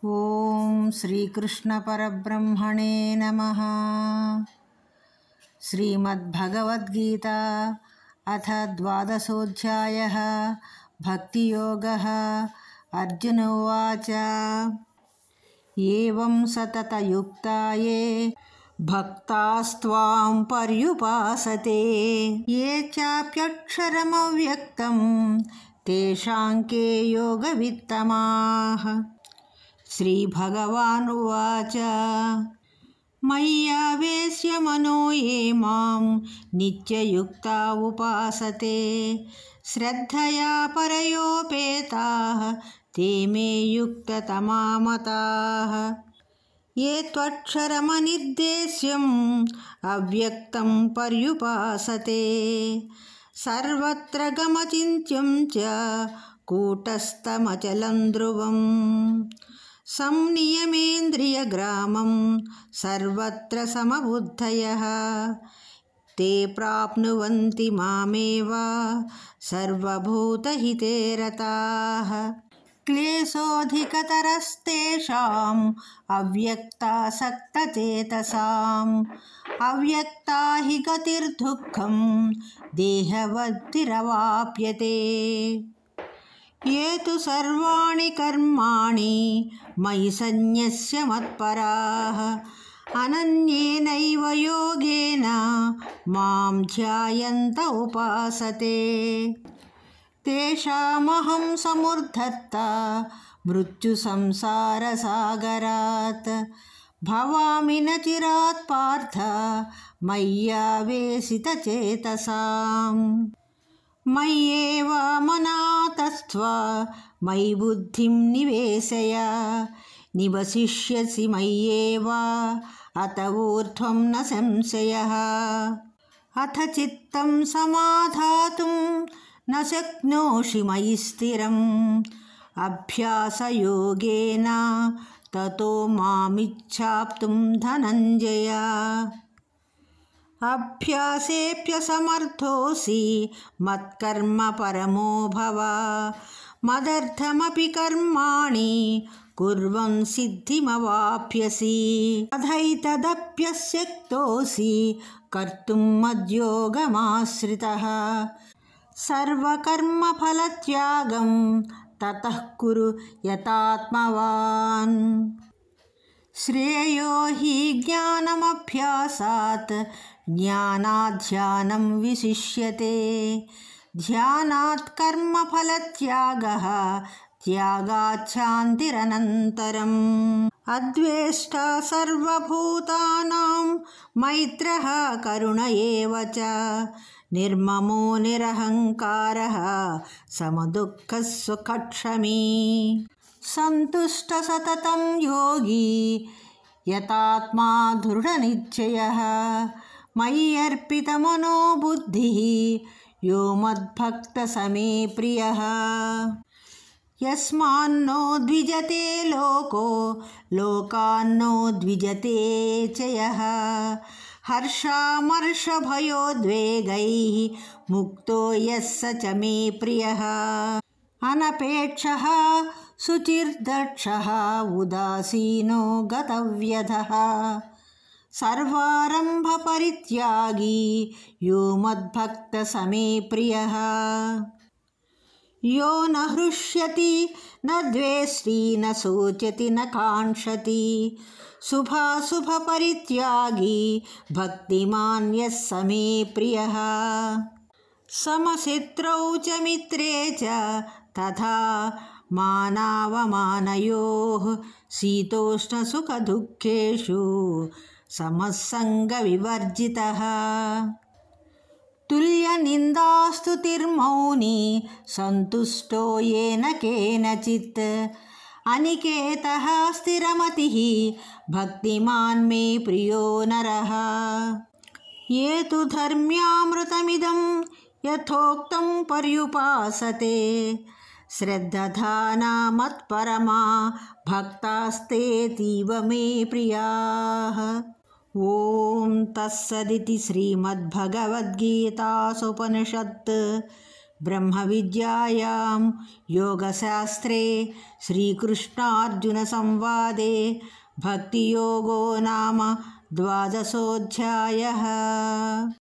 ఓం శ్రీకృష్ణపరబ్రహ్మణే నమః. శ్రీమద్భగవద్గీత అథ ద్వాదశోऽధ్యాయः. భక్తియోగः. అర్జున ఉవాచ ఏవం సతతయుక్తాయే భక్తాస్త్వాం పర్యుపాసతే ఏ చాప్యక్షరమవ్యక్తం తేషాం కే యోగవిత్తమాః. శ్రీభగవానువాచ మయ్యావేశ్య మనో ఏ మాం నిత్యయుక్తా ఉపాసతే శ్రద్ధయా పరయోపేతాః తే మే యుక్తతమా మతాః. ఏ త్వక్షరమనిర్దేశ్యం అవ్యక్తం పర్యుపాసతే సర్వత్ర గమచింత్యం చ కూటస్థమచలం ధ్రువం సంనియమేంద్రియగ్రామం సర్వత్ర సమబుద్ధయః తే ప్రాప్నువంతి మామేవ సర్వభూతహితే రతాః. క్లేశోऽధికతరస్తేషాం అవ్యక్తాసక్తచేతసాం అవ్యక్తా హి గతిర్దుఃఖం దేహవద్భిరవాప్యతే. ఏ తు సర్వాణి కర్మాణి మయి సన్యస్య మత్పరాః అనన్యేనైవ యోగేన మాం ధ్యాయంత ఉపాసతే తేషామహం సముద్ధర్త మృత్యుసంసారసాగరాత్ భవామి న చిరాత్ పార్థ మయ్యావేశితచేతసాం. మయ్యేవ మనాతస్త్వ మయి బుద్ధిం నివేశయ నివసిష్యసి మయ్యేవ అత ఊర్ధ్వం న సంశయః. అథ చిత్తం సమాధాతుం న శక్నోషి మయి స్థిరం అభ్యాసయోగేన తతో మామిచ్ఛాప్తుం ధనంజయ. అభ్యాసేప్యసమర్థోసి మత్కర్మ పరమో భవ మదర్థమపి కర్మాణి కుర్వన్ సిద్ధిమవాప్యసి. తథైతదప్యశక్తోసి కర్తుం మద్యోగమాశ్రితః సర్వకర్మఫలత్యాగం తతః కురు యతాత్మవాన్. శ్రేయో హి జ్ఞానమభ్యాసాత్ జ్ఞానాధ్యానం విశిష్యతే ధ్యానాత్ కర్మఫలత్యాగః త్యాగాత్ శాంతిరనంతరం. అద్వేష్టా సర్వభూతానాం మైత్రః కరుణ ఏవ చ నిర్మమో నిరహంకారః సమదుఃఖః సుఖక్షమీ. సంతుష్ట సతతం యోగి యతాత్మా దృఢనిశ్చయః మయ్యర్పితమనో బుద్ధిః యో మద్భక్త సమే ప్రియః. యస్మాన్నో ద్విజతే లోకో లోకాన్నో ద్విజతే చ యః హర్షామర్షభయోద్వేగైః ముక్తో యః స చ మే ప్రియః. అనపేక్షః శుచిర్దక్షః ఉదాసీనో గతవ్యధః సర్వారంభ పరిత్యాగీ యో మద్భక్త సమే ప్రియః. యో న హృష్యతి న ద్వేష్టి న శోచతి న కాంక్షతి శుభాశుభ పరిత్యాగీ భక్తిమాన్ యః సమే ప్రియః. సమశత్రౌ చ మిత్రే చ తథా మానావమానయోః శీతోష్ణసుఖదుఃఖేషు సమస్సంగ వివర్జితః. తుల్యనిందాస్తుతిర్మౌని సంతుష్టో ఏన కేనచిత్ అనికేతః స్థిరమతిః భక్తిమాన్ మే ప్రియో నరః. ఏ తు ధర్మ్యామృతమిదం యథోక్తం పర్యుపాసతే శ్రద్ధధానా మత్పరమా భక్తాస్తేతీవ మే ప్రియాః. ఓం తస్సదితి శ్రీమద్భగవద్గీతాసుపనిషత్ ब्रह्मविद्यायां योगशास्त्रे श्रीकृष्णार्जुनसंवादे भक्तियोगो नाम 12.